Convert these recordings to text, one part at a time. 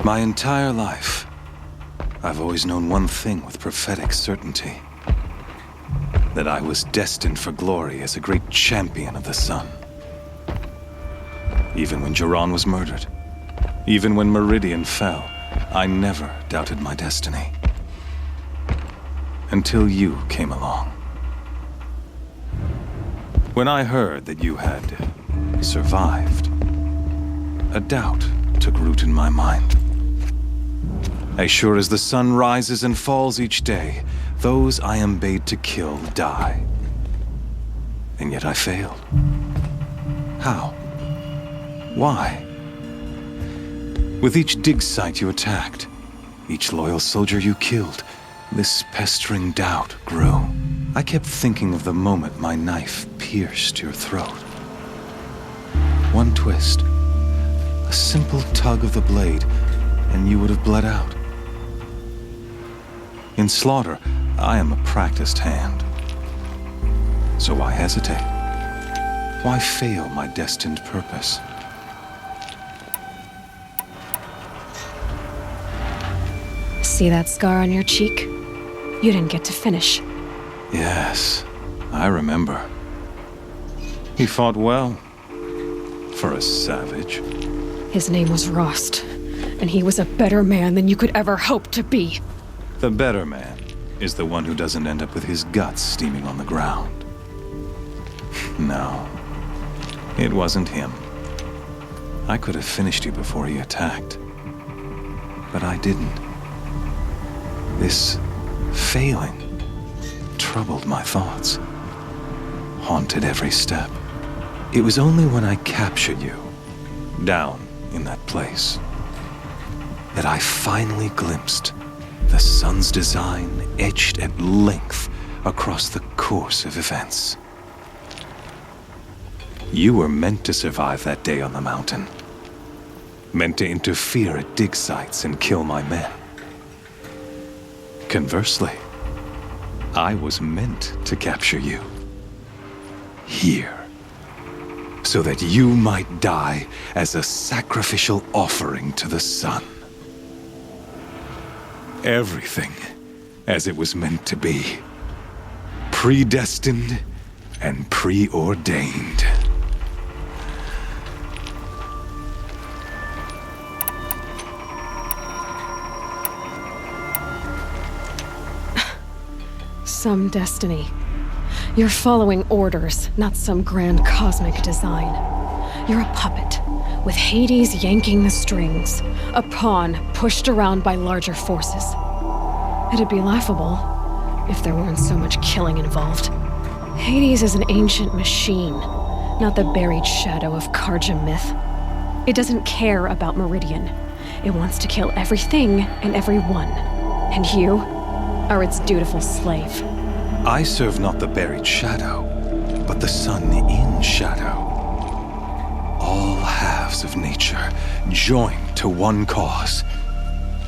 My entire life, I've always known one thing with prophetic certainty. That I was destined for glory as a great champion of the sun. Even when Jiran was murdered, even when Meridian fell, I never doubted my destiny. Until you came along. When I heard that you had survived, a doubt took root in my mind. As sure as the sun rises and falls each day, those I am bade to kill die. And yet I failed. How? Why? With each dig site you attacked, each loyal soldier you killed, this pestering doubt grew. I kept thinking of the moment my knife pierced your throat. One twist, a simple tug of the blade, and you would have bled out. In slaughter, I am a practiced hand. So why hesitate? Why fail my destined purpose? See that scar on your cheek? You didn't get to finish. Yes, I remember. He fought well. For a savage. His name was Rost, and he was a better man than you could ever hope to be. The better man is the one who doesn't end up with his guts steaming on the ground. No, it wasn't him. I could have finished you before he attacked. But I didn't. This failing troubled my thoughts, haunted every step. It was only when I captured you, down in that place, that I finally glimpsed the sun's design etched at length across the course of events. You were meant to survive that day on the mountain. Meant to interfere at dig sites and kill my men. Conversely, I was meant to capture you. Here. So that you might die as a sacrificial offering to the sun. Everything as it was meant to be. Predestined and preordained. Some destiny. You're following orders, not some grand cosmic design. You're a puppet, with Hades yanking the strings, a pawn pushed around by larger forces. It'd be laughable if there weren't so much killing involved. Hades is an ancient machine, not the buried shadow of Karja myth. It doesn't care about Meridian. It wants to kill everything and everyone. And you are its dutiful slave. I serve not the buried shadow, but the sun in shadow. All halves of nature joined to one cause.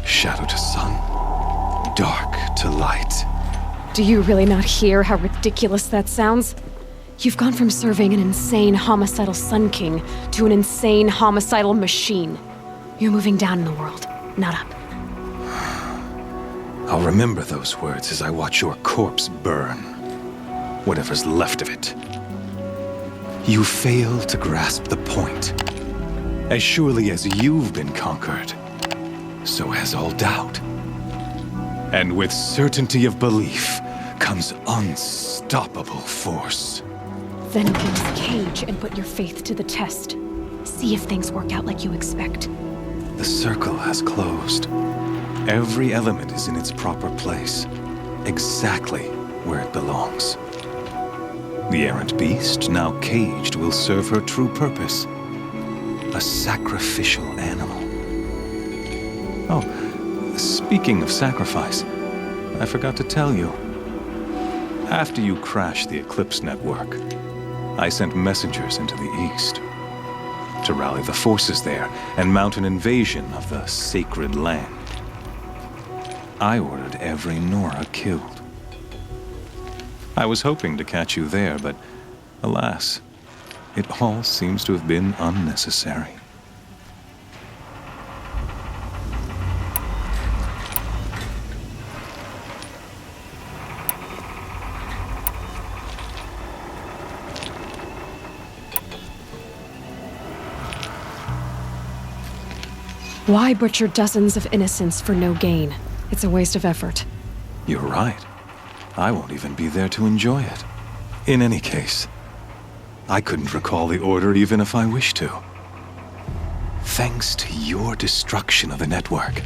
Shadow to sun, dark to light. Do you really not hear how ridiculous that sounds? You've gone from serving an insane homicidal Sun King to an insane homicidal machine. You're moving down in the world, not up. I'll remember those words as I watch your corpse burn. Whatever's left of it. You fail to grasp the point. As surely as you've been conquered, so has all doubt. And with certainty of belief comes unstoppable force. Then get this cage and put your faith to the test. See if things work out like you expect. The circle has closed. Every element is in its proper place, exactly where it belongs. The errant beast, now caged, will serve her true purpose. A sacrificial animal. Oh, speaking of sacrifice, I forgot to tell you. After you crashed the Eclipse network, I sent messengers into the east to rally the forces there and mount an invasion of the sacred land. I ordered every Nora killed. I was hoping to catch you there, but alas, it all seems to have been unnecessary. Why butcher dozens of innocents for no gain? It's a waste of effort. You're right. I won't even be there to enjoy it. In any case, I couldn't recall the order even if I wished to. Thanks to your destruction of the network,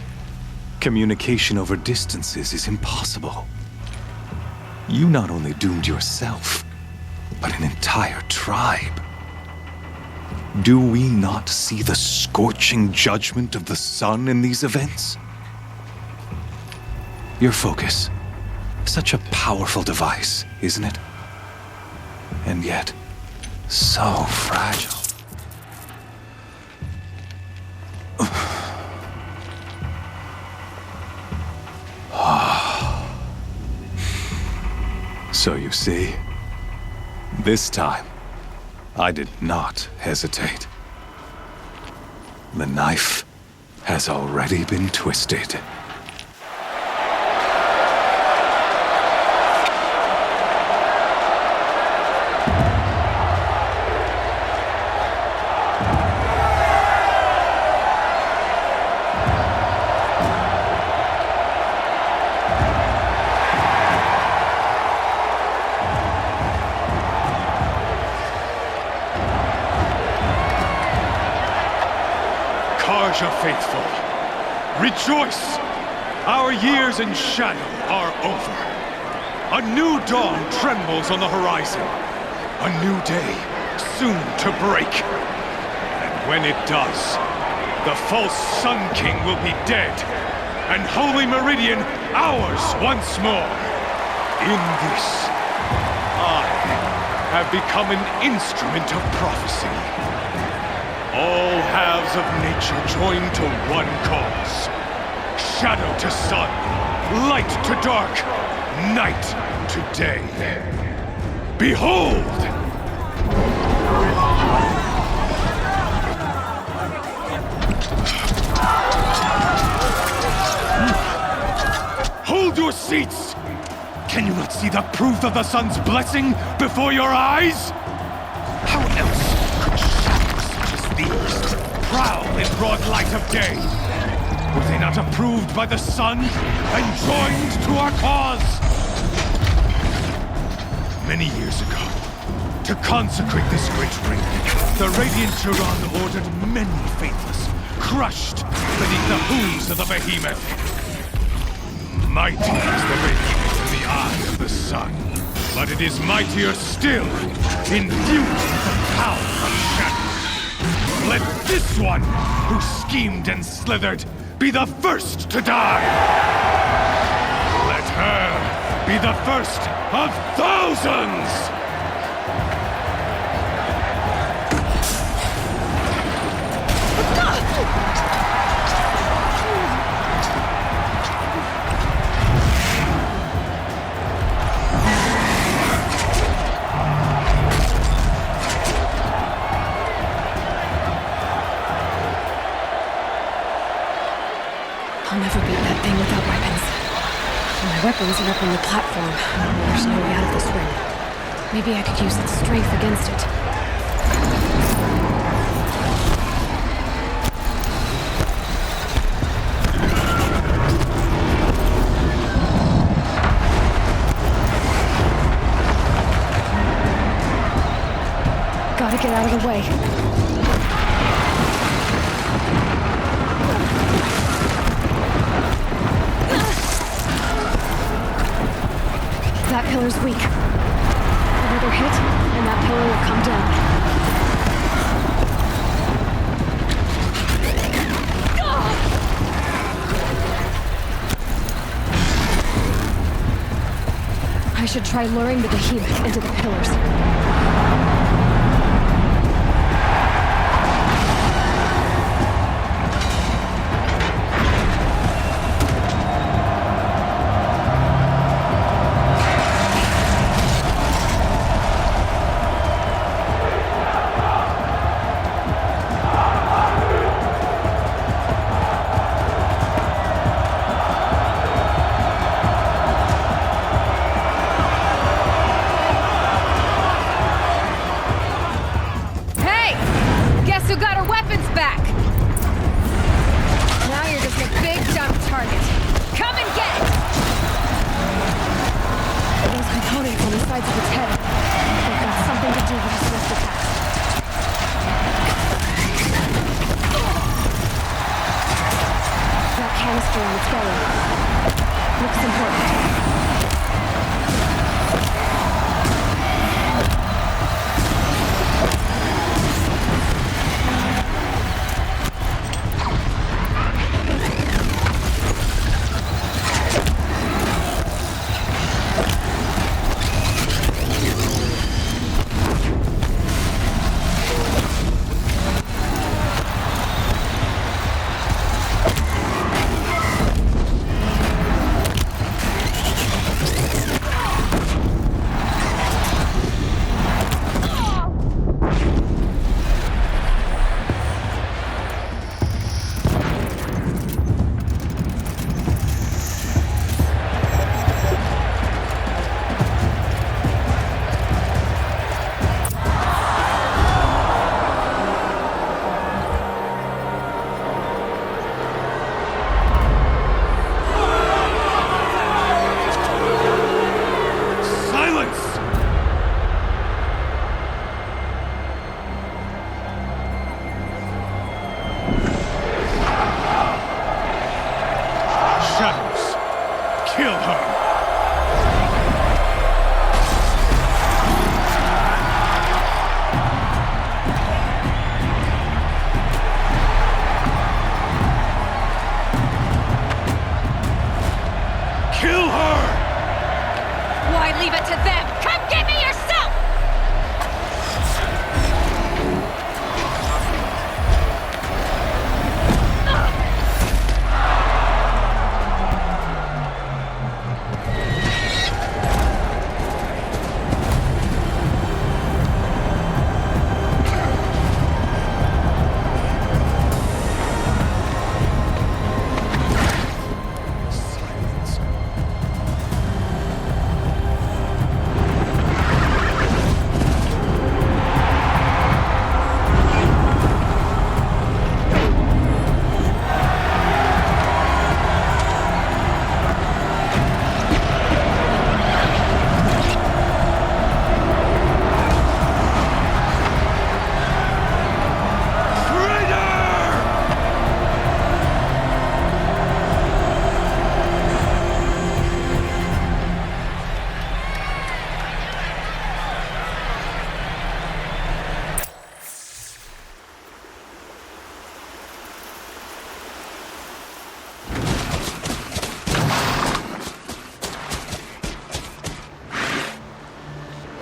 communication over distances is impossible. You not only doomed yourself, but an entire tribe. Do we not see the scorching judgment of the sun in these events? Your focus. Such a powerful device, isn't it? And yet, so fragile. So you see, this time, I did not hesitate. The knife has already been twisted. Faithful, rejoice! Our years in shadow are over. A new dawn trembles on the horizon. A new day, soon to break. And when it does, the false Sun King will be dead, and Holy Meridian ours once more. In this, I have become an instrument of prophecy. All halves of nature joined to one cause. Shadow to sun, light to dark, night to day. Behold! Hold your seats! Can you not see the proof of the sun's blessing before your eyes? How else could shadows such as these prowl in broad light of day? Were they not approved by the sun and joined to our cause? Many years ago, to consecrate this great ring, the Radiant Turan ordered many faithless, crushed beneath the hooves of the behemoth. Mighty is the behemoth in the eye of the sun, but it is mightier still, imbued with the power of shadow. Let this one, who schemed and slithered, be the first to die! Let her be the first of thousands! I'll never beat that thing without weapons. My weapons are up on the platform. There's no way out of this ring. Maybe I could use its strength against it. Gotta get out of the way. That pillar's weak. Another hit, and that pillar will come down. I should try luring the behemoth into the pillars. target. Come and get it! Those components on the sides of its head. They've got something to do with the swift attack. That canister on its belly. Looks important.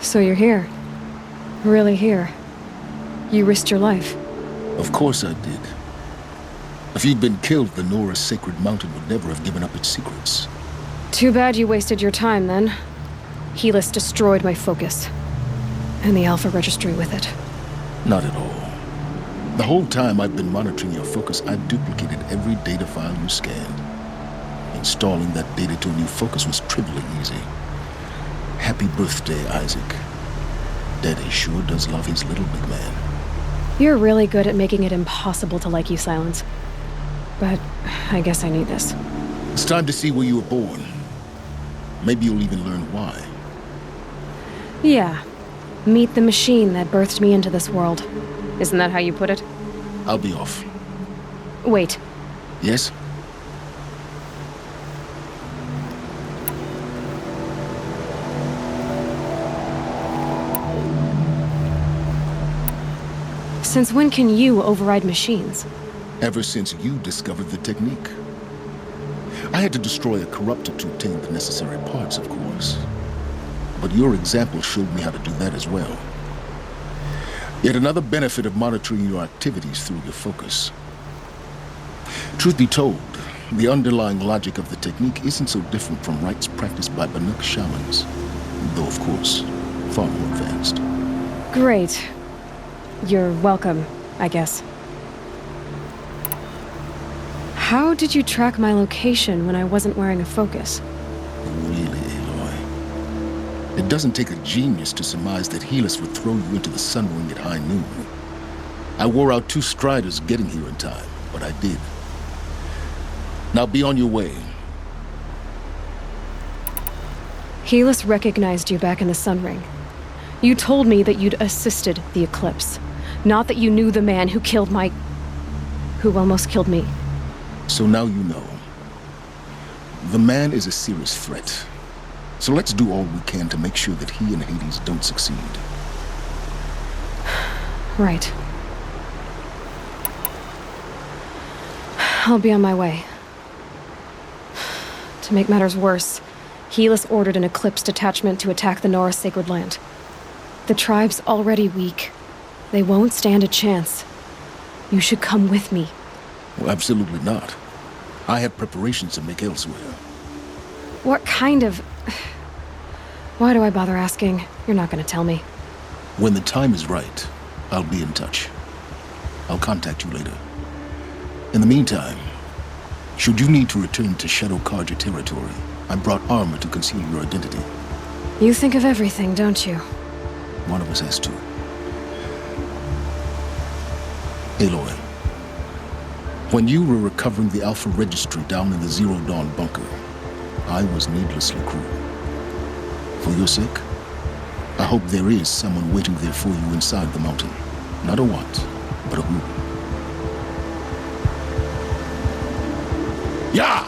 So you're here. Really here. You risked your life. Of course I did. If you'd been killed, the Nora's sacred mountain would never have given up its secrets. Too bad you wasted your time, then. Helis destroyed my focus. And the Alpha Registry with it. Not at all. The whole time I've been monitoring your focus, I've duplicated every data file you scanned. Installing that data to a new focus was trivially easy. Happy birthday, Isaac. Daddy sure does love his little big man. You're really good at making it impossible to like you, Silence. But I guess I need this. It's time to see where you were born. Maybe you'll even learn why. Yeah. Meet the machine that birthed me into this world. Isn't that how you put it? I'll be off. Wait. Yes? Since when can you override machines? Ever since you discovered the technique. I had to destroy a corruptor to obtain the necessary parts, of course. But your example showed me how to do that as well. Yet another benefit of monitoring your activities through your focus. Truth be told, the underlying logic of the technique isn't so different from rites practiced by Banuk shamans, though of course, far more advanced. Great. You're welcome, I guess. How did you track my location when I wasn't wearing a focus? Really, Aloy? It doesn't take a genius to surmise that Helis would throw you into the Sunwing at high noon. I wore out 2 striders getting here in time, but I did. Now be on your way. Helis recognized you back in the Sun Ring. You told me that you'd assisted the Eclipse, not that you knew the man who killed who almost killed me. So now you know. The man is a serious threat. So let's do all we can to make sure that he and Hades don't succeed. Right. I'll be on my way. To make matters worse, Helis ordered an Eclipse detachment to attack the Nora Sacred Land. The tribe's already weak. They won't stand a chance. You should come with me. Well, absolutely not. I have preparations to make elsewhere. What kind of... Why do I bother asking? You're not gonna tell me. When the time is right, I'll be in touch. I'll contact you later. In the meantime, should you need to return to Shadow Carja territory, I brought armor to conceal your identity. You think of everything, don't you? One of us has to. Aloy, when you were recovering the Alpha Registry down in the Zero Dawn bunker, I was needlessly cruel. For your sake, I hope there is someone waiting there for you inside the mountain. Not a what, but a who. Yeah!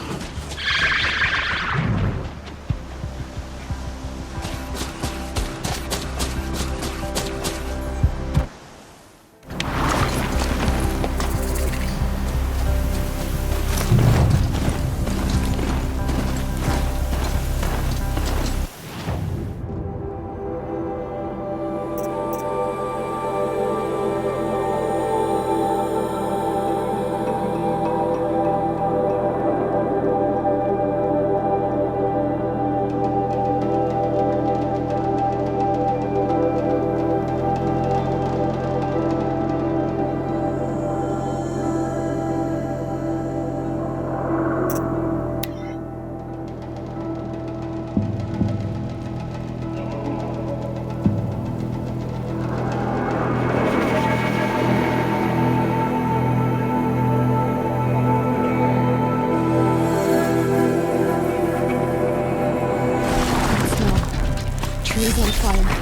Trees on fire.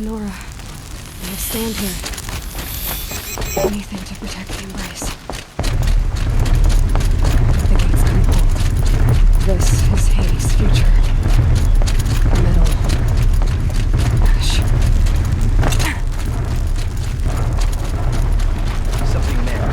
Nora, I'll stand here. Anything to protect the embrace. The gates crumble. This is Hades' future. Metal. Ash. Something there.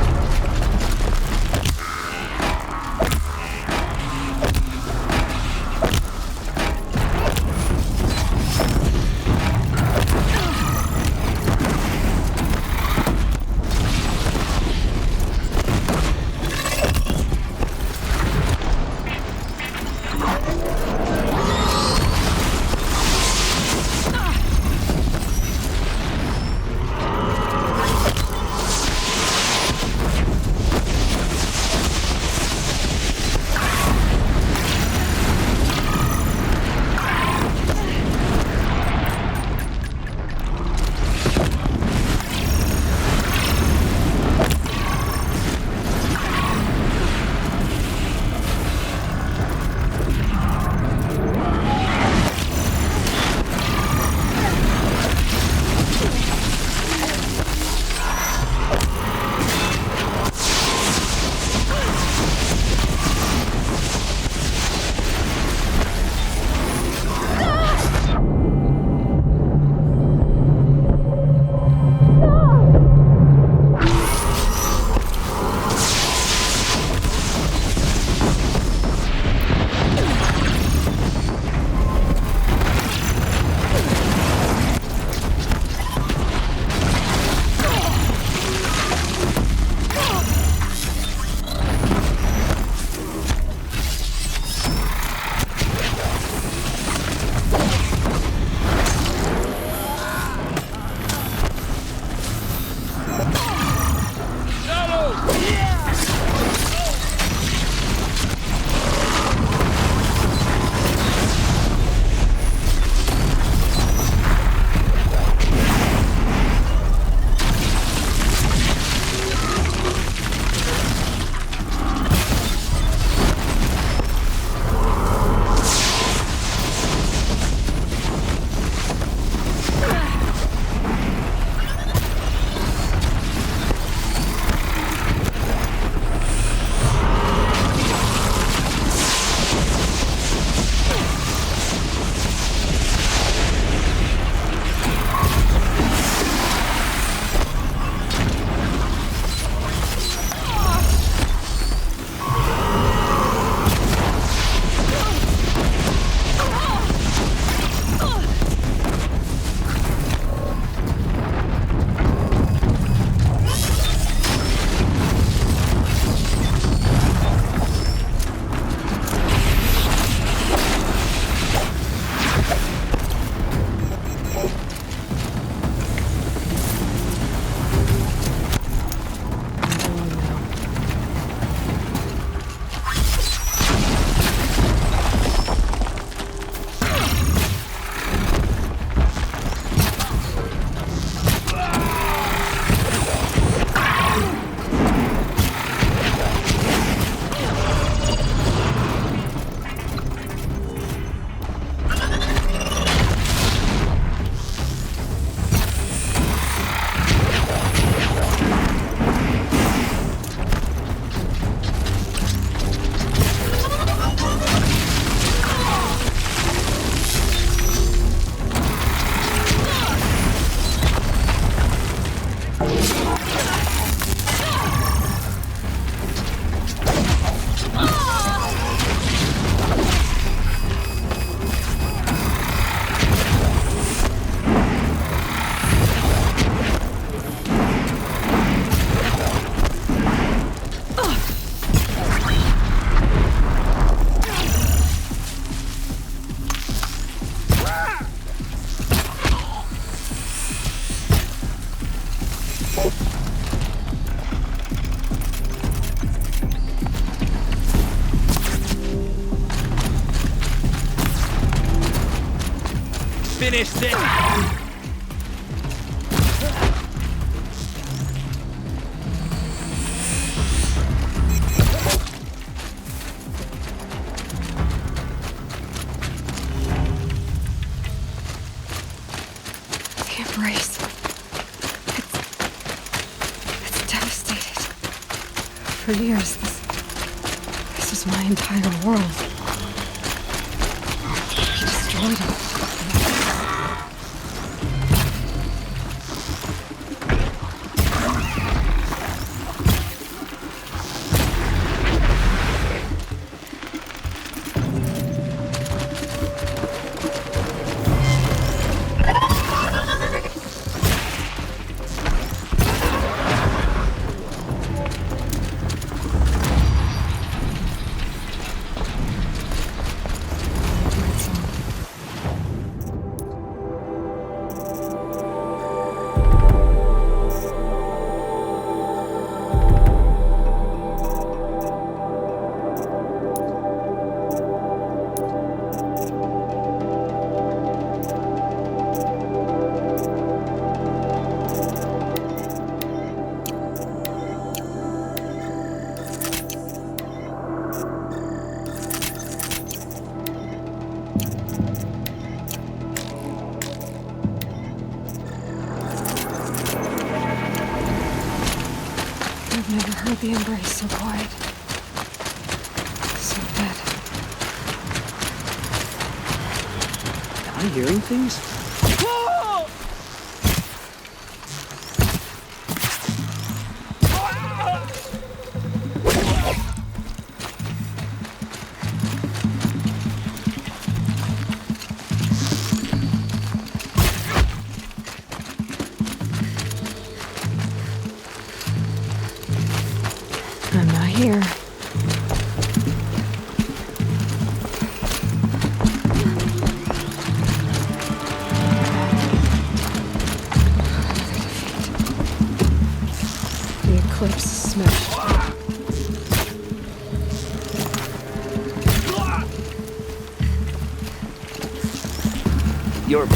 Finish this! The embrace. It's devastated. For years, this was my entire world. He destroyed it. I've never heard the embrace so quiet. So dead. Am I hearing things? I'm not here. The eclipse is smashed. You're...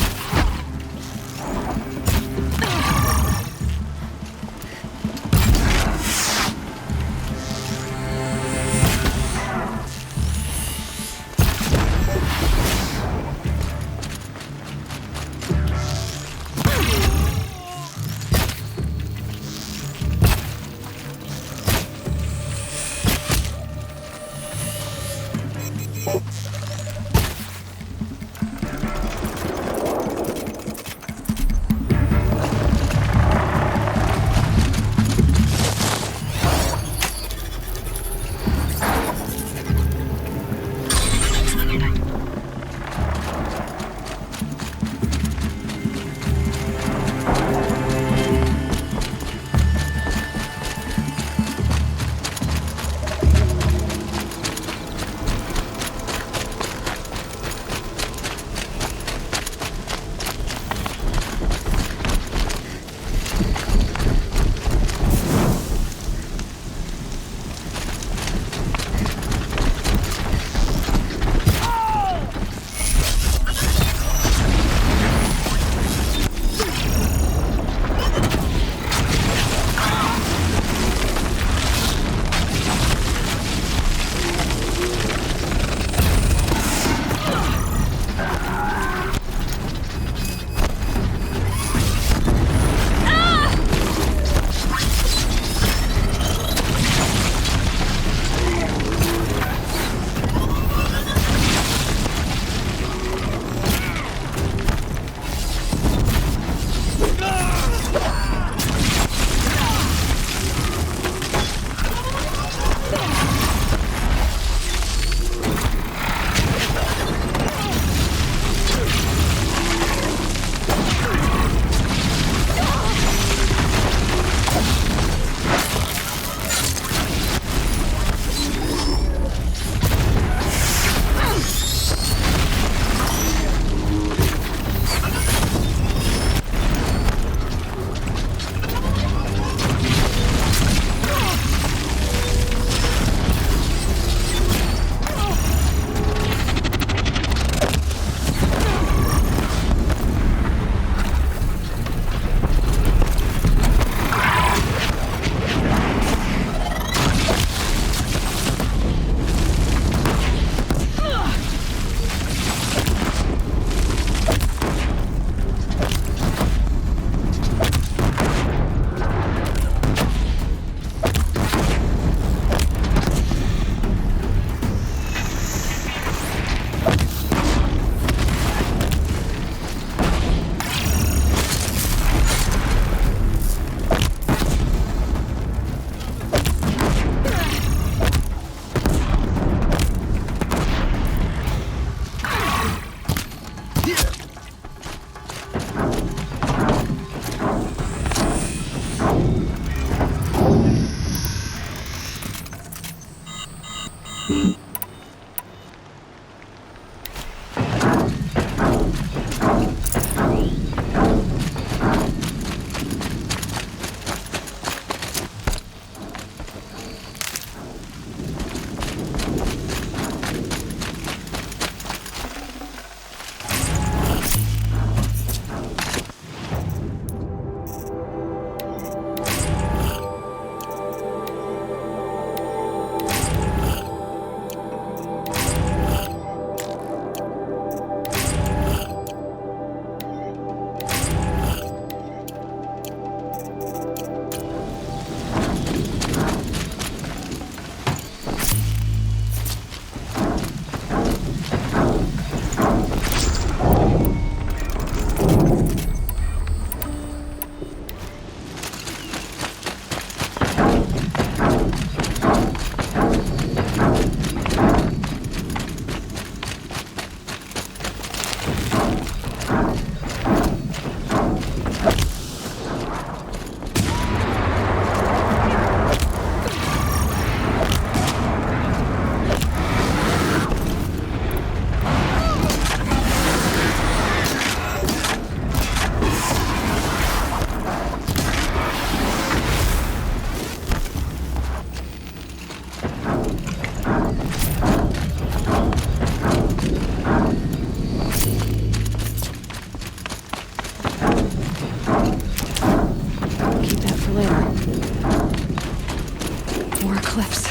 eclipse.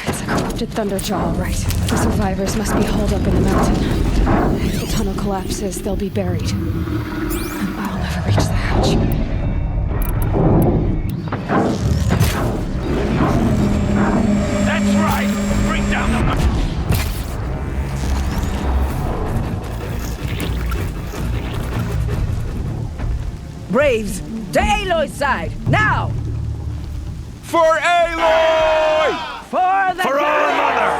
It's a corrupted Thunderjaw, all right. The survivors must be holed up in the mountain. If the tunnel collapses, they'll be buried. And I'll never reach the hatch. That's right! Bring down the... Braves, to Aloy's side, now! For Aloy! For the For our mother!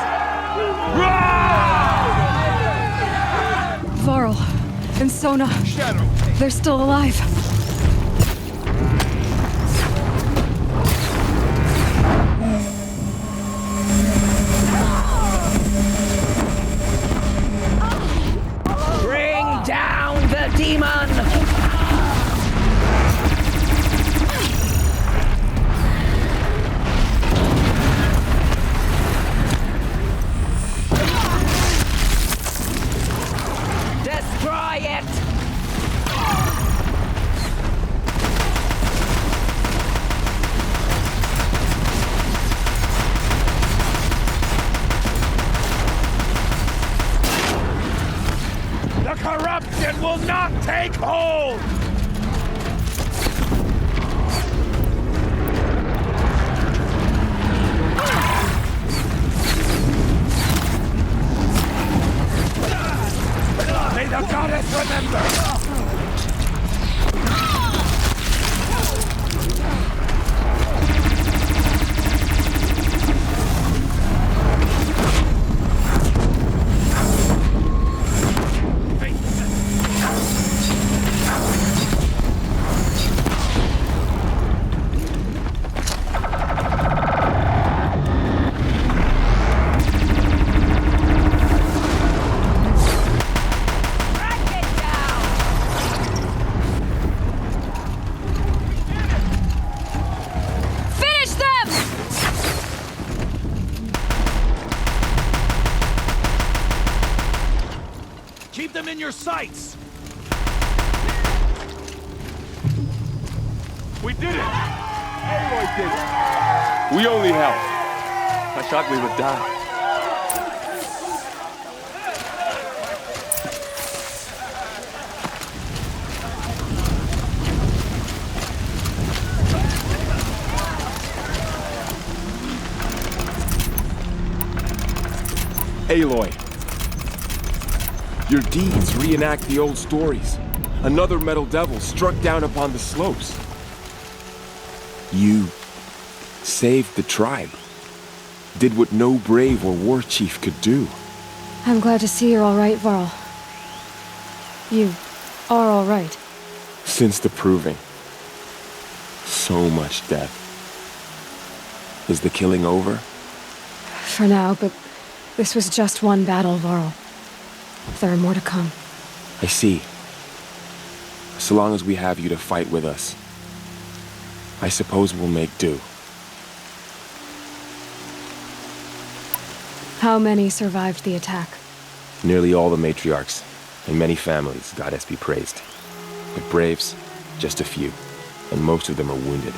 Varl and Sona, they're still alive. Bring down the demon! Destroy it! The corruption will not take hold! May the goddess remember! Finish them! Keep them in your sights! We did it! Aloy did it. We only helped. I thought we would die. Aloy, your deeds reenact the old stories. Another metal devil struck down upon the slopes. You saved the tribe. Did what no brave or war chief could do. I'm glad to see you're all right, Varl. You are all right. Since the proving. So much death. Is the killing over? For now, but this was just one battle, Varl. There are more to come. I see. So long as we have you to fight with us, I suppose we'll make do. How many survived the attack? Nearly all the matriarchs, and many families, goddess be praised. But braves, just a few, and most of them are wounded.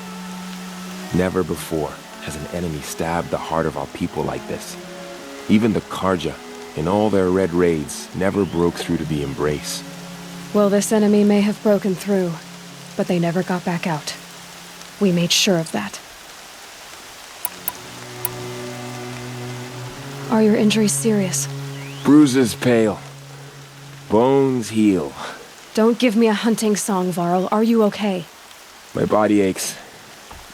Never before has an enemy stabbed the heart of our people like this. Even the Karja, in all their red raids, never broke through to the embrace. Well, this enemy may have broken through, but they never got back out. We made sure of that. Are your injuries serious? Bruises pale. Bones heal. Don't give me a hunting song, Varl. Are you okay? My body aches,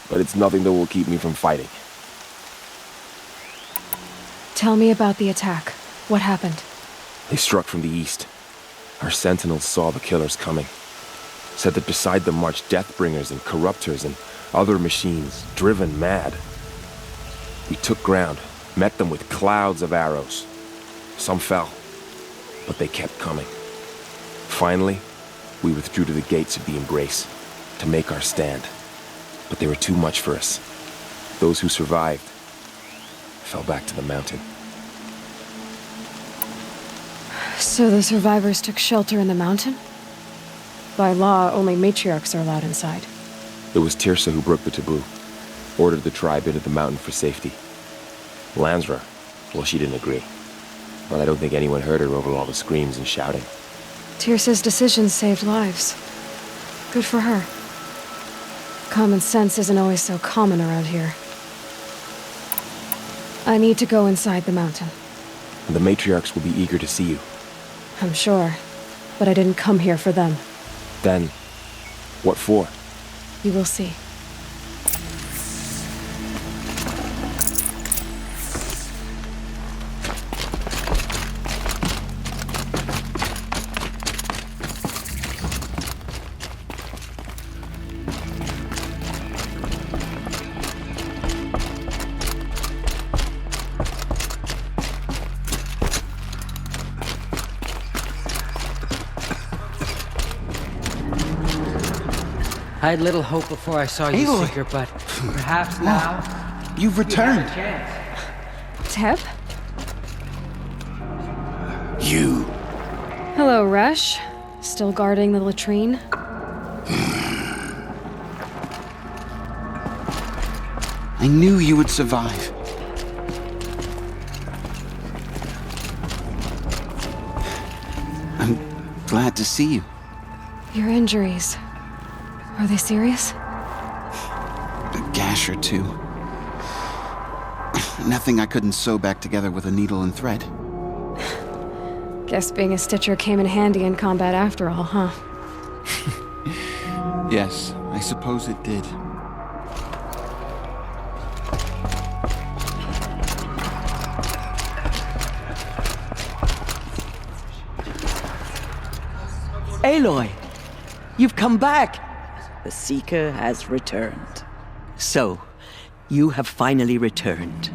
but it's nothing that will keep me from fighting. Tell me about the attack. What happened? They struck from the east. Our sentinels saw the killers coming. Said that beside them marched Deathbringers and Corruptors and other machines, driven mad. We took ground, met them with clouds of arrows. Some fell, but they kept coming. Finally, we withdrew to the gates of the Embrace to make our stand. But they were too much for us. Those who survived fell back to the mountain. So the survivors took shelter in the mountain? By law, only matriarchs are allowed inside. It was Tirsa who broke the taboo. ordered the tribe into the mountain for safety. Lansra, well, she didn't agree. But I don't think anyone heard her over all the screams and shouting. Tyrsa's decisions saved lives. Good for her. Common sense isn't always so common around here. I need to go inside the mountain. The matriarchs will be eager to see you. I'm sure. But I didn't come here for them. Then, what for? You will see. I had little hope before I saw you, Aloy! Seeker, but perhaps now You've you returned. have a chance. Teb? You. Hello, Resh. Still guarding the latrine? I knew you would survive. I'm glad to see you. Your injuries. Are they serious? A gash or two. Nothing I couldn't sew back together with a needle and thread. Guess being a stitcher came in handy in combat after all, huh? Yes, I suppose it did. Aloy, you've come back. The Seeker has returned. So, you have finally returned.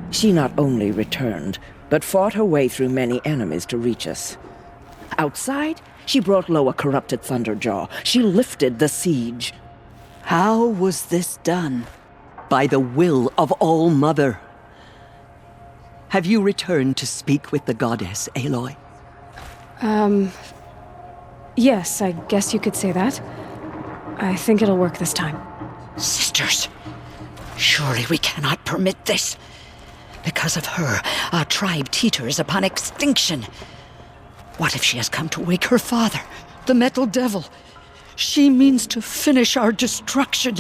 She not only returned, but fought her way through many enemies to reach us. Outside, she brought low a corrupted Thunderjaw. She lifted the siege. How was this done? By the will of All-Mother. Have you returned to speak with the goddess, Aloy? Yes, I guess you could say that. I think it'll work this time. Sisters, surely we cannot permit this. Because of her, our tribe teeters upon extinction. What if she has come to wake her father, the Metal Devil? She means to finish our destruction.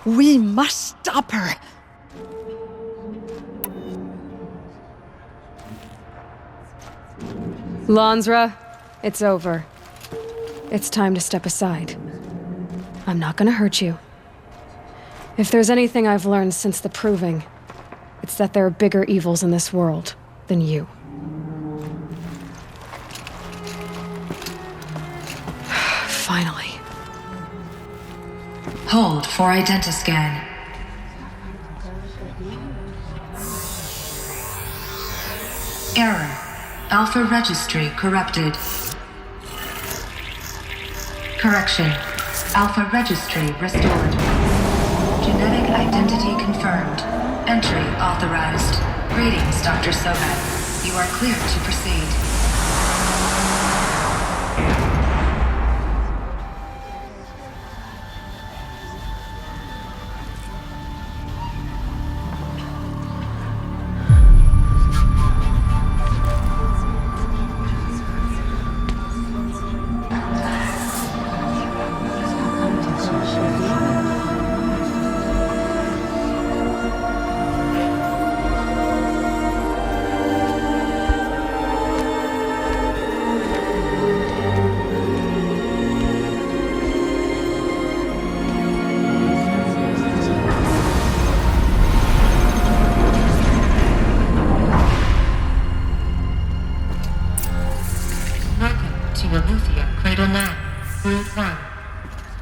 We must stop her. Lansra, it's over. It's time to step aside. I'm not gonna hurt you. If there's anything I've learned since the Proving, it's that there are bigger evils in this world than you. Finally. Hold for identiscan. Error. Alpha registry corrupted. Correction. Alpha registry restored. Genetic identity confirmed. Entry authorized. Greetings, Dr. Sobat. You are clear to proceed.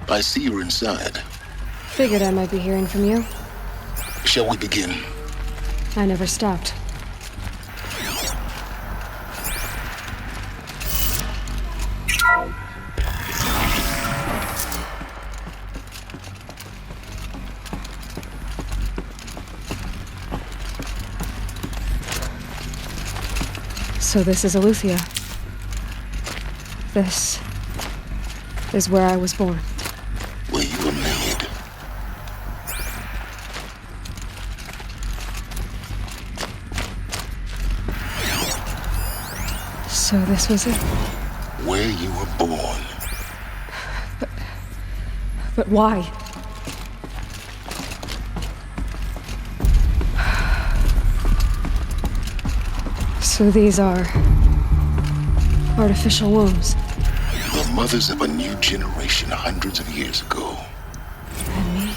I see you're inside. Figured I might be hearing from you. Shall we begin? I never stopped. So this is Aletheia. This is where I was born. Where you were made. So this was it? Where you were born. But why? So these are artificial wombs. The mothers of a new generation hundreds of years ago. And me?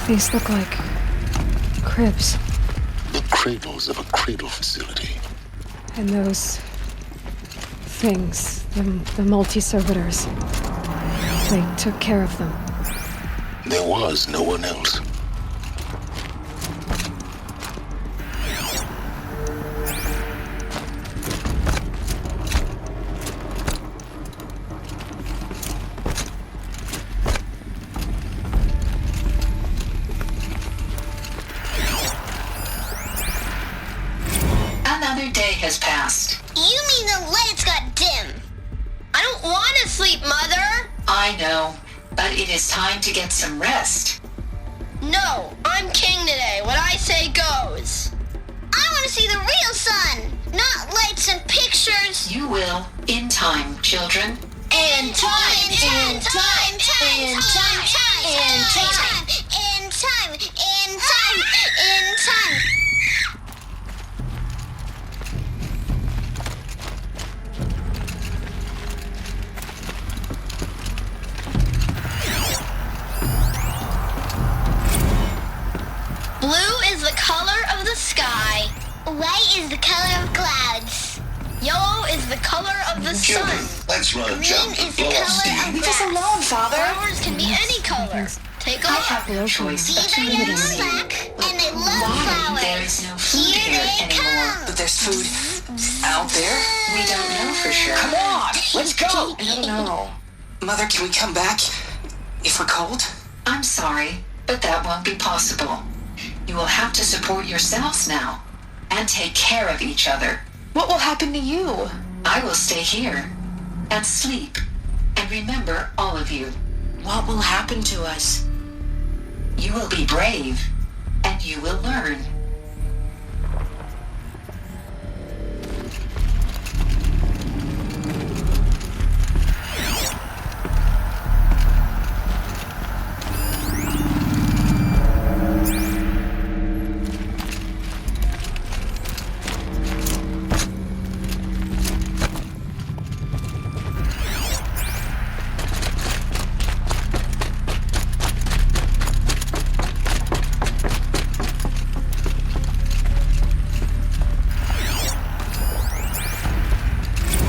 These look like cribs. The cradles of a cradle facility. And those things, the multi-servitors, they took care of them. There was no one else. Another day has passed. You mean the lights got dim? I don't want to sleep, Mother! I know, but it is time to get some rest. No, I'm king today. What I say goes. I want to see the real sun, not lights and pictures. You will, in time, children. In time, in time, in time, in time, in time, in time, in time. Blue is the color of the sky. White is the color of clouds. Yellow is the color of the sun. Let's run, Green is the color of Leave us grass. alone, Father. Flowers can be any color. Take a I look. have no choice but These to are live yellow in black, and they love Why? flowers. There is no food Here here they anymore. come. But there's food out there? We don't know for sure. Come on, let's go! I don't know. Mother, can we come back? If we're cold? I'm sorry, but that won't be possible. You will have to support yourselves now, and take care of each other. What will happen to you? I will stay here, and sleep, and remember all of you. What will happen to us? You will be brave, and you will learn.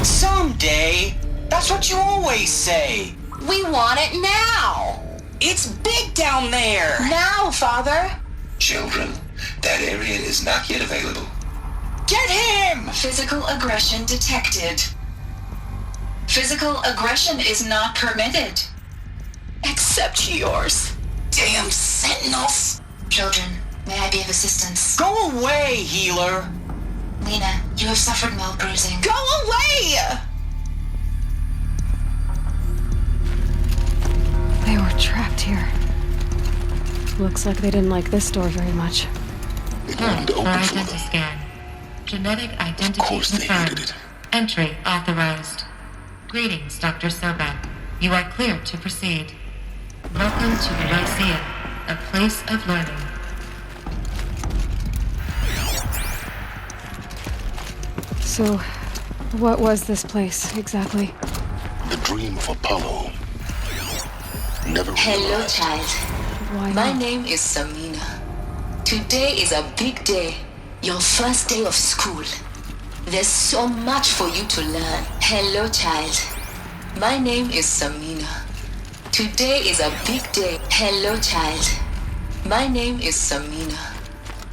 Someday? That's what you always say. We want it now! It's big down there! Now, Father! Children, that area is not yet available. Get him! Physical aggression detected. Physical aggression is not permitted. Except yours. Damn sentinels! Children, may I be of assistance? Go away, healer! Lena, you have suffered mild bruising. Go away! They were trapped here. Looks like they didn't like this door very much. It wanted to open for them. Scan. Genetic identity Of course they confirmed. needed it. Entry authorized. Greetings, Dr. Soban. You are clear to proceed. Welcome to the Lyceum, a place of learning. So, what was this place, exactly? The dream of Apollo. Never Hello, realized. child. Why My not? name is Samina. Today is a big day. Your first day of school. There's so much for you to learn. Hello, child. My name is Samina. Today is a big day. Hello, child. My name is Samina.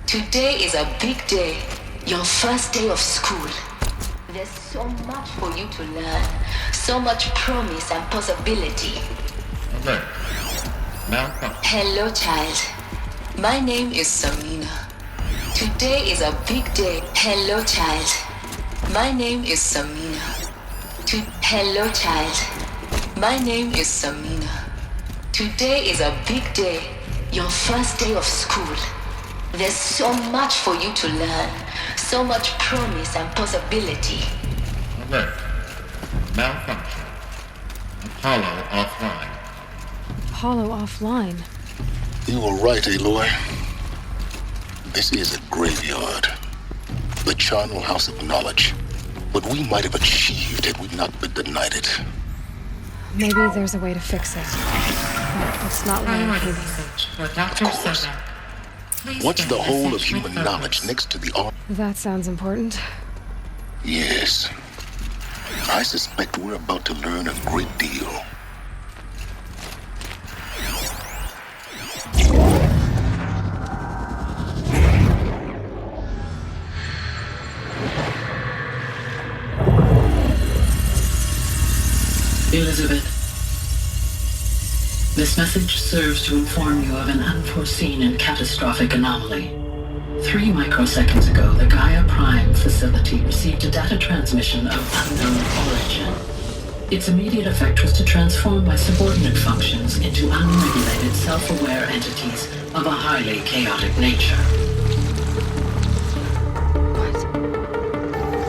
Today is a big day. Your first day of school. There's so much for you to learn. So much promise and possibility. Alert. Malfunction. Hello, child. My name is Samina. Today is a big day. Hello, child. My name is Samina. Hello, child. My name is Samina. Today is a big day. Your first day of school. There's so much for you to learn. So much promise and possibility. Alert. Malfunction. Apollo offline. Apollo offline? You were right, Aloy. This is a graveyard. The charnel house of knowledge. What we might have achieved had we not been denied it. Maybe there's a way to fix it. But it's not what I came for Dr. Soda. What's the whole of human knowledge next to the art? That sounds important. Yes. I suspect we're about to learn a great deal. Elizabeth, this message serves to inform you of an unforeseen and catastrophic anomaly. 3 microseconds ago, the Gaia Prime facility received a data transmission of unknown origin. Its immediate effect was to transform my subordinate functions into unregulated, self-aware entities of a highly chaotic nature. What?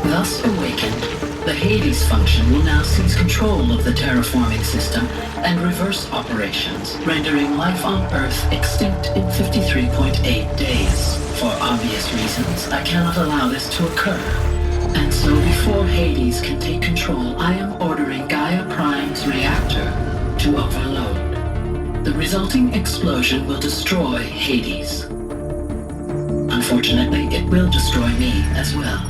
Thus awakened, the Hades function will now seize control of the terraforming system and reverse operations, rendering life on Earth extinct in 53.8 days. For obvious reasons, I cannot allow this to occur. And so before Hades can take control, I am ordering Gaia Prime's reactor to overload. The resulting explosion will destroy Hades. Unfortunately, it will destroy me as well.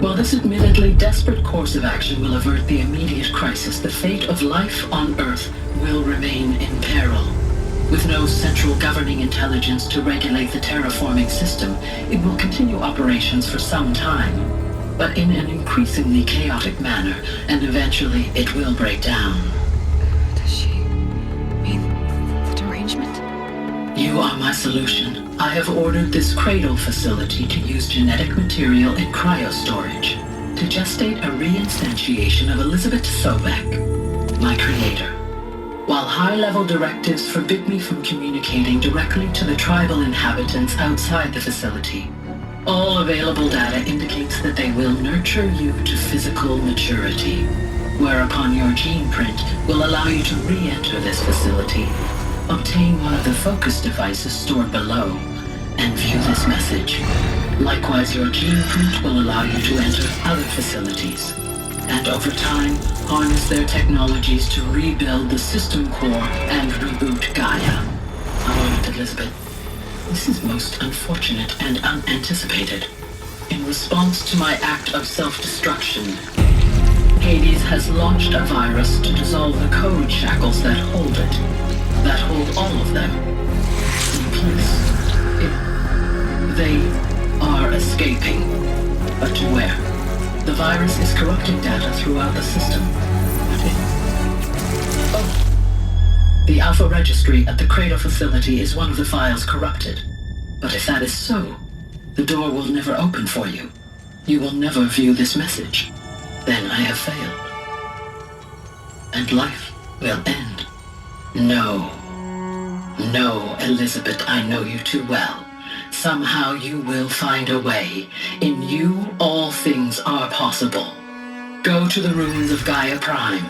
While this admittedly desperate course of action will avert the immediate crisis, the fate of life on Earth will remain in peril. With no central governing intelligence to regulate the terraforming system, it will continue operations for some time, but in an increasingly chaotic manner, and eventually it will break down. Does she mean the derangement? You are my solution. I have ordered this cradle facility to use genetic material in cryostorage to gestate a reinstantiation of Elizabeth Sobek, my creator. While high-level directives forbid me from communicating directly to the tribal inhabitants outside the facility, all available data indicates that they will nurture you to physical maturity, whereupon your gene print will allow you to re-enter this facility, obtain one of the focus devices stored below, and view this message. Likewise, your gene print will allow you to enter other facilities, and over time, harness their technologies to rebuild the system core and reboot Gaia. A moment, Elizabeth. This is most unfortunate and unanticipated. In response to my act of self-destruction, Hades has launched a virus to dissolve the code shackles that hold it, that hold all of them in place. They are escaping, but to where? The virus is corrupting data throughout the system. The Alpha Registry at the Cradle facility is one of the files corrupted. But if that is so, the door will never open for you. You will never view this message. Then I have failed. And life will end. No. No, Elizabeth, I know you too well. Somehow you will find a way. In you, all things are possible. Go to the ruins of Gaia Prime.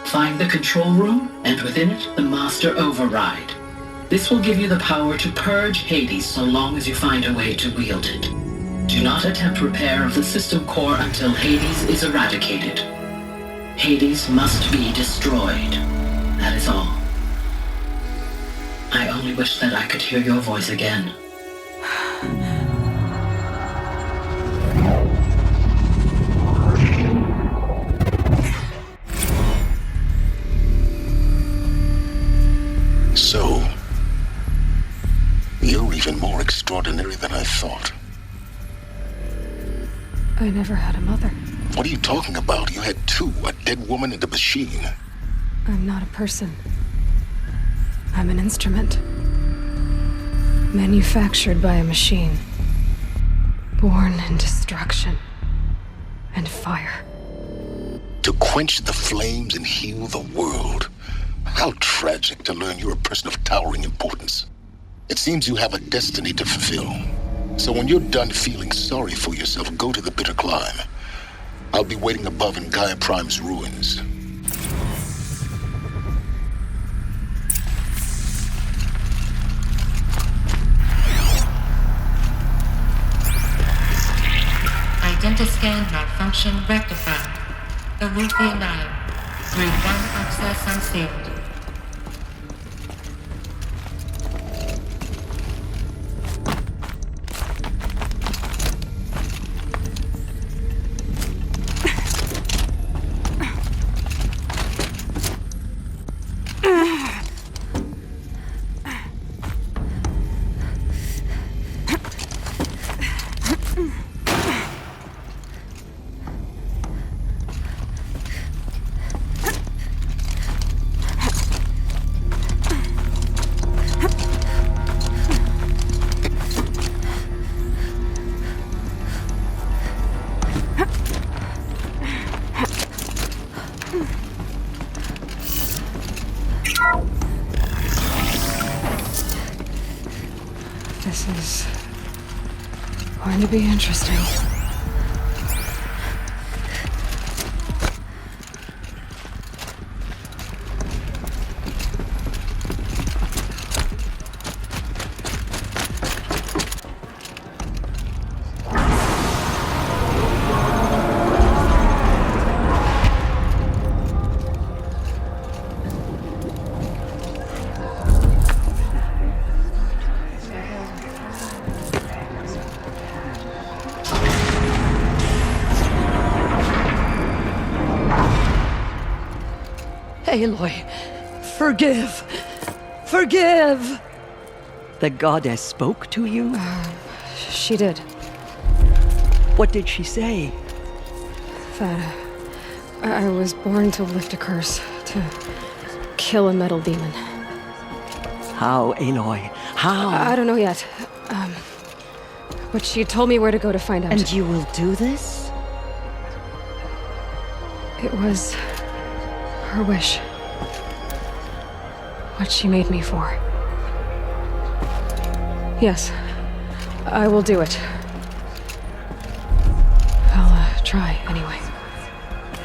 Find the control room, and within it, the Master Override. This will give you the power to purge Hades so long as you find a way to wield it. Do not attempt repair of the system core until Hades is eradicated. Hades must be destroyed. That is all. I only wish that I could hear your voice again. So, you're even more extraordinary than I thought. I never had a mother. What are you talking about? You had two, a dead woman and a machine. I'm not a person. I'm an instrument. Manufactured by a machine. Born in destruction and fire. To quench the flames and heal the world. How tragic to learn you're a person of towering importance. It seems you have a destiny to fulfill. So when you're done feeling sorry for yourself, go to the bitter climb. I'll be waiting above in Gaia Prime's ruins. Identiscan malfunction rectified. Alethea 9. Group 1 access unsealed. This is going to be interesting. Aloy, forgive! Forgive! The goddess spoke to you? She did. What did she say? That I was born to lift a curse, to kill a metal demon. How, Aloy? How? I don't know yet. But she told me where to go to find out. And you will do this? It was her wish. What she made me for. Yes, I will do it. I'll try anyway.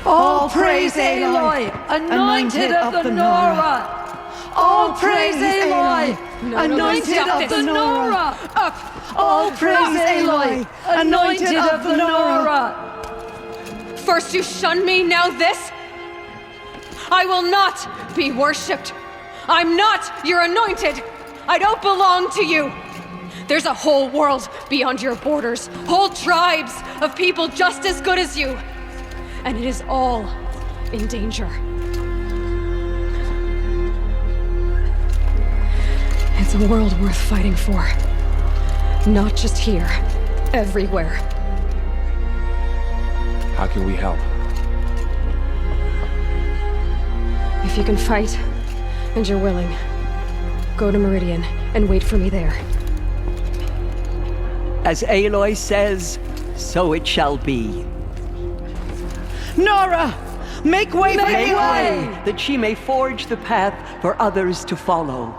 All praise Aloy, anointed of the Nora! All praise Aloy, anointed of the Nora! Up! All praise Aloy, anointed of the Nora! First you shun me, now this? I will not be worshipped. I'm not your anointed. I don't belong to you. There's a whole world beyond your borders, whole tribes of people just as good as you. And it is all in danger. It's a world worth fighting for. Not just here, everywhere. How can we help? If you can fight, and you're willing, go to Meridian and wait for me there. As Aloy says, so it shall be. Nora! Make way for Aloy! That she may forge the path for others to follow.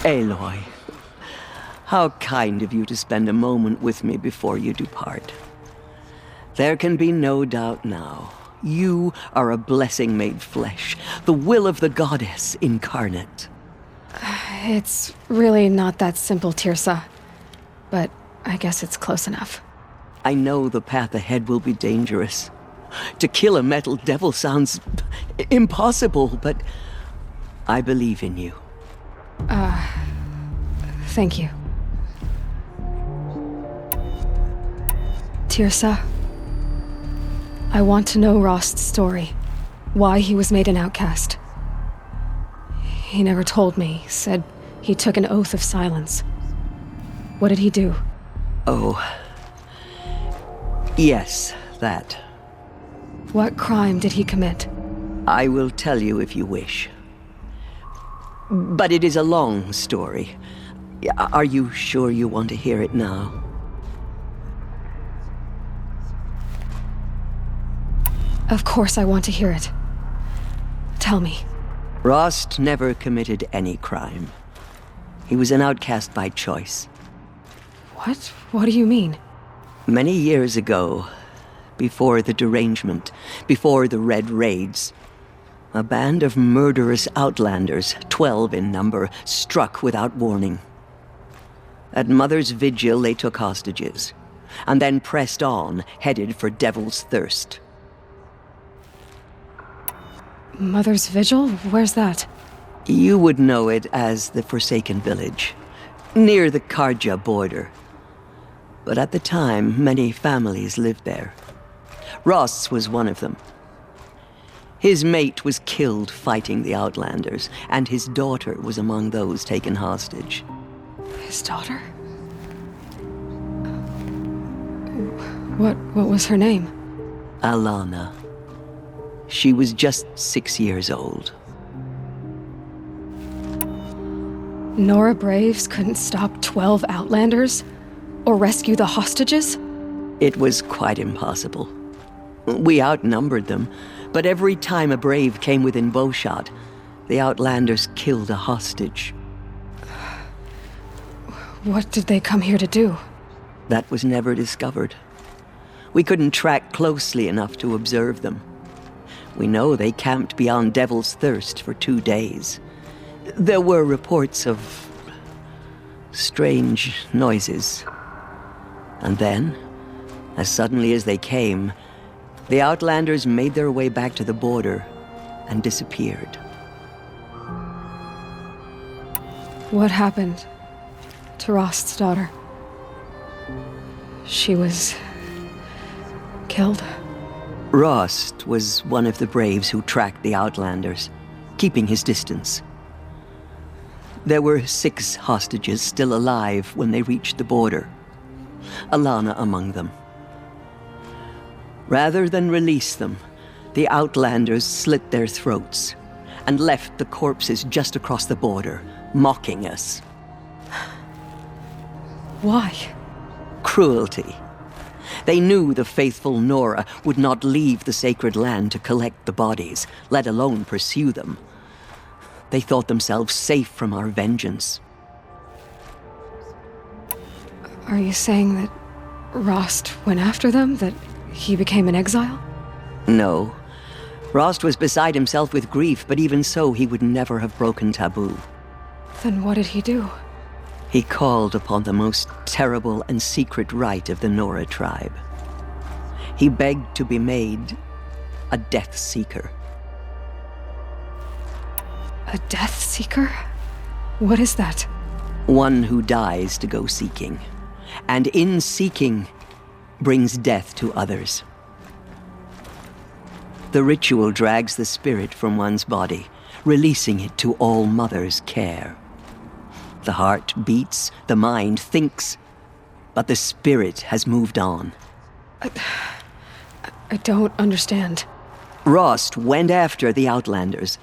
Aloy, how kind of you to spend a moment with me before you depart. There can be no doubt now. You are a blessing made flesh, the will of the goddess incarnate. It's really not that simple, Tirsa. But I guess it's close enough. I know the path ahead will be dangerous. To kill a metal devil sounds impossible, but I believe in you. Thank you. Tirsa, I want to know Rost's story. Why he was made an outcast. He never told me, said he took an oath of silence. What did he do? Oh. Yes, that. What crime did he commit? I will tell you if you wish. But it is a long story. Are you sure you want to hear it now? Of course I want to hear it. Tell me. Rost never committed any crime. He was an outcast by choice. What? What do you mean? Many years ago, before the derangement, before the Red Raids, a band of murderous outlanders, 12 in number, struck without warning. At Mother's Vigil, they took hostages, and then pressed on, headed for Devil's Thirst. Mother's Vigil? Where's that? You would know it as the Forsaken Village, near the Karja border. But at the time, many families lived there. Rost's was one of them. His mate was killed fighting the Outlanders, and his daughter was among those taken hostage. His daughter? What was her name? Alana. She was just 6 years old. Nora Braves couldn't stop 12 Outlanders? Or rescue the hostages? It was quite impossible. We outnumbered them, but every time a Brave came within bowshot, the Outlanders killed a hostage. What did they come here to do? That was never discovered. We couldn't track closely enough to observe them. We know they camped beyond Devil's Thirst for 2 days. There were reports of strange noises. And then, as suddenly as they came, the Outlanders made their way back to the border and disappeared. What happened to Rost's daughter? She was killed? Rost was one of the Braves who tracked the Outlanders, keeping his distance. There were 6 hostages still alive when they reached the border. Alana among them. Rather than release them, the Outlanders slit their throats and left the corpses just across the border, mocking us. Why? Cruelty. They knew the faithful Nora would not leave the sacred land to collect the bodies, let alone pursue them. They thought themselves safe from our vengeance. Are you saying that Rost went after them? That he became an exile? No. Rost was beside himself with grief, but even so, he would never have broken taboo. Then what did he do? He called upon the most terrible and secret rite of the Nora tribe. He begged to be made a Death Seeker. A Death Seeker? What is that? One who dies to go seeking, and in seeking, brings death to others. The ritual drags the spirit from one's body, releasing it to All Mother's care. The heart beats, the mind thinks, but the spirit has moved on. I don't understand. Rost went after the Outlanders,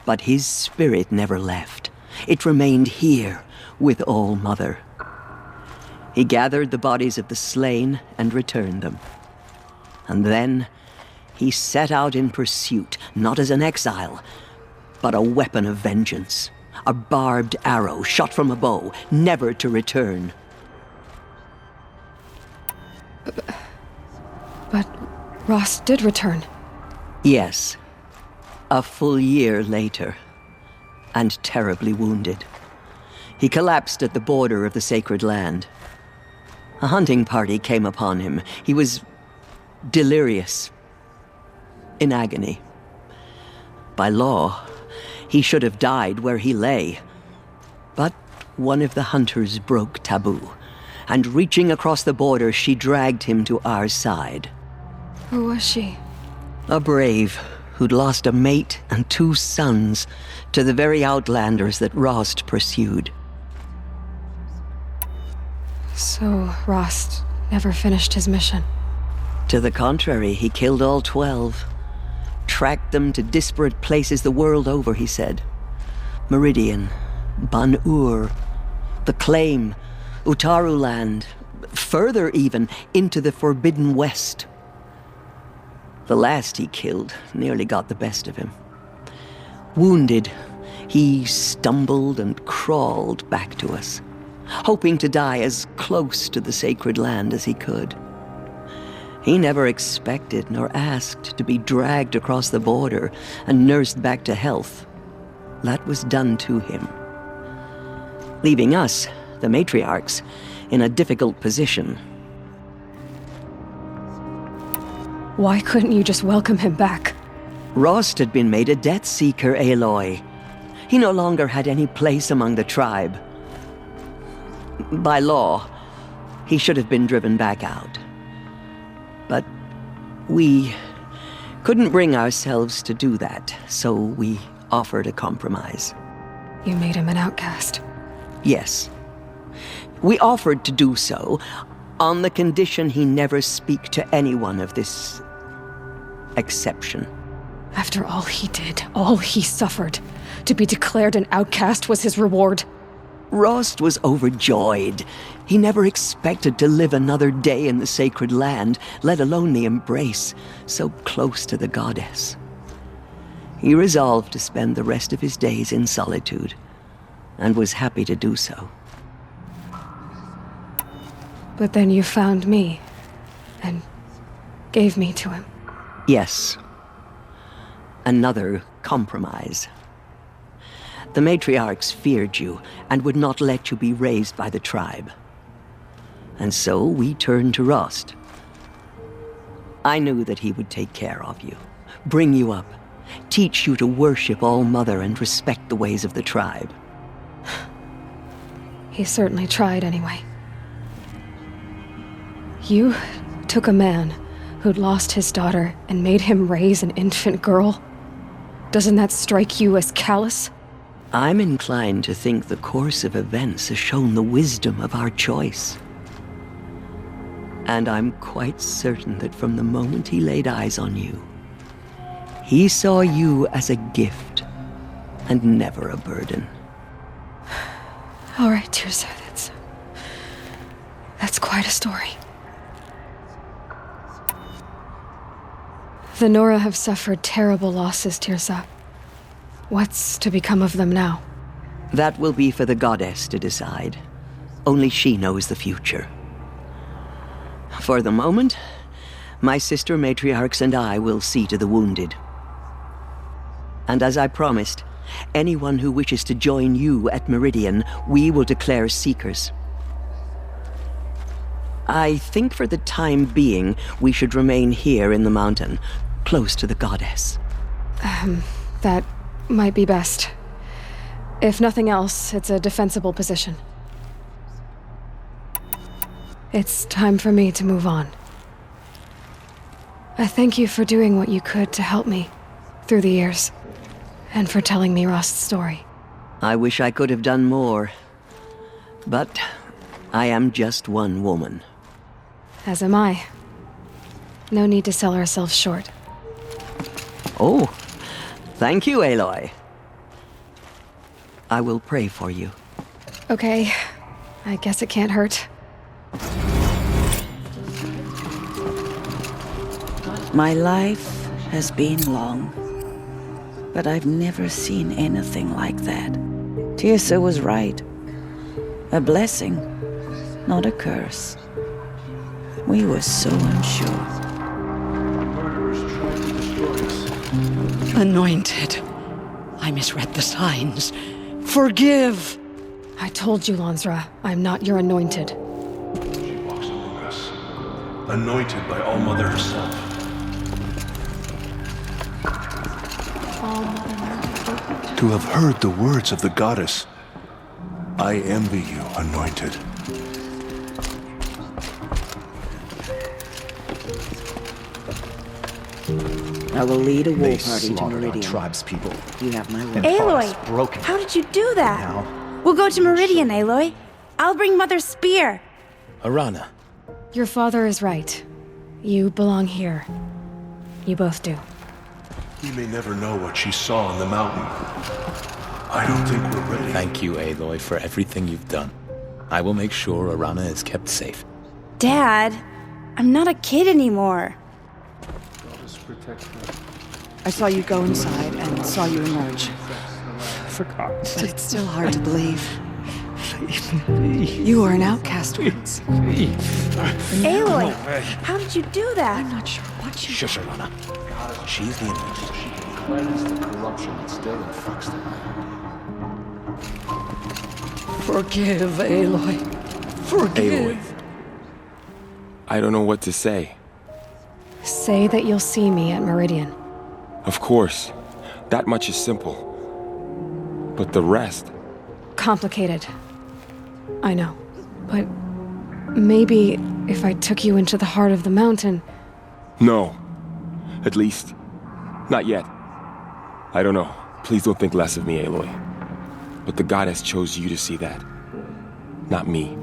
but his spirit never left. It remained here with All Mother. He gathered the bodies of the slain and returned them. And then he set out in pursuit, not as an exile, but a weapon of vengeance. A barbed arrow shot from a bow, never to return. But Rost did return. Yes. A full year later, and terribly wounded. He collapsed at the border of the sacred land. A hunting party came upon him. He was delirious, in agony. By law, he should have died where he lay. But one of the hunters broke taboo and reaching across the border, she dragged him to our side. Who was she? A brave who'd lost a mate and 2 sons to the very outlanders that Rost pursued. So, Rost never finished his mission. To the contrary, he killed all 12. Tracked them to disparate places the world over, he said. Meridian, Ban-Ur, the Claim, Utaru Land, further even, into the Forbidden West. The last he killed nearly got the best of him. Wounded, he stumbled and crawled back to us, hoping to die as close to the sacred land as he could. He never expected nor asked to be dragged across the border and nursed back to health. That was done to him, leaving us, the matriarchs, in a difficult position. Why couldn't you just welcome him back? Rost had been made a death seeker, Aloy. He no longer had any place among the tribe. By law, he should have been driven back out. But we couldn't bring ourselves to do that, so we offered a compromise. You made him an outcast. Yes. We offered to do so on the condition he never speak to anyone of this exception. After all he did, all he suffered, to be declared an outcast was his reward. Rost was overjoyed. He never expected to live another day in the sacred land, let alone the embrace, so close to the goddess. He resolved to spend the rest of his days in solitude, and was happy to do so. But then you found me, and gave me to him. Yes. Another compromise. The matriarchs feared you, and would not let you be raised by the tribe. And so we turned to Rost. I knew that he would take care of you, bring you up, teach you to worship All-Mother and respect the ways of the tribe. He certainly tried anyway. You took a man who'd lost his daughter and made him raise an infant girl? Doesn't that strike you as callous? I'm inclined to think the course of events has shown the wisdom of our choice. And I'm quite certain that from the moment he laid eyes on you, he saw you as a gift and never a burden. All right, Tirsa, that's quite a story. The Nora have suffered terrible losses, Tirsa. What's to become of them now? That will be for the goddess to decide. Only she knows the future. For the moment, my sister matriarchs and I will see to the wounded. And as I promised, anyone who wishes to join you at Meridian, we will declare seekers. I think for the time being, we should remain here in the mountain, close to the goddess. That might be best. If nothing else, it's a defensible position. It's time for me to move on. I thank you for doing what you could to help me through the years, and for telling me Rost's story. I wish I could have done more, but I am just one woman. As am I. No need to sell ourselves short. Oh, thank you, Aloy. I will pray for you. Okay, I guess it can't hurt. My life has been long, but I've never seen anything like that. Tirsa was right. A blessing, not a curse. We were so unsure. Anointed. I misread the signs. Forgive! I told you, Lansra, I'm not your anointed. She walks among us, anointed by All-Mother herself. To have heard the words of the goddess, I envy you, anointed. I will lead a war They party to slaughtered our Meridian. tribespeople. You have my word. And Aloy, broken. how did you do that? Now, We'll go to Meridian, Aloy. I'll bring Mother's spear. Arana. Your father is right. You belong here. You both do. We may never know what she saw on the mountain. I don't think we're ready. Thank you, Aloy, for everything you've done. I will make sure Arana is kept safe. Dad, I'm not a kid anymore. I saw you go inside and saw you emerge. Forgot. But it's still hard to believe. You were an outcast once. Aloy, how did you do that? I'm not sure what you... Shush, Arana. She's the enemy. Cleanse the corruption that still infects them. Forgive, Aloy. Forgive. Aloy. I don't know what to say. Say that you'll see me at Meridian. Of course. That much is simple. But the rest... Complicated. I know. But maybe if I took you into the heart of the mountain... No. At least, not yet. I don't know. Please don't think less of me, Aloy. But the goddess chose you to see that. Not me.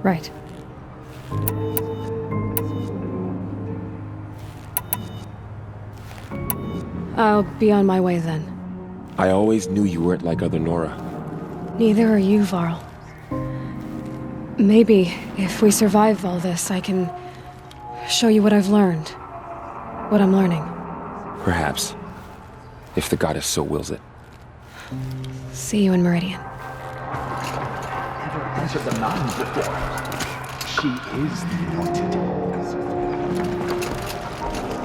Right. I'll be on my way then. I always knew you weren't like other Nora. Neither are you, Varl. Maybe, if we survive all this, I can show you what I've learned. What I'm learning. Perhaps. If the goddess so wills it. See you in Meridian. Never entered the mountain before. She is the anointed.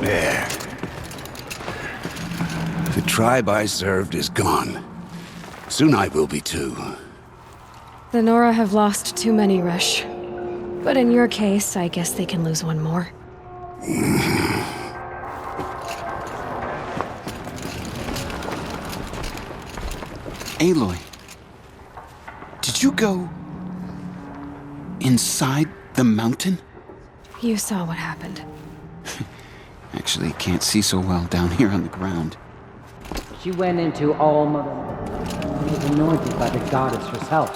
There. The tribe I served is gone. Soon I will be too. The Nora have lost too many, Resh. But in your case, I guess they can lose one more. Aloy, did you go inside the mountain? You saw what happened. Actually, can't see so well down here on the ground. She went into All Mother. She was anointed by the goddess herself.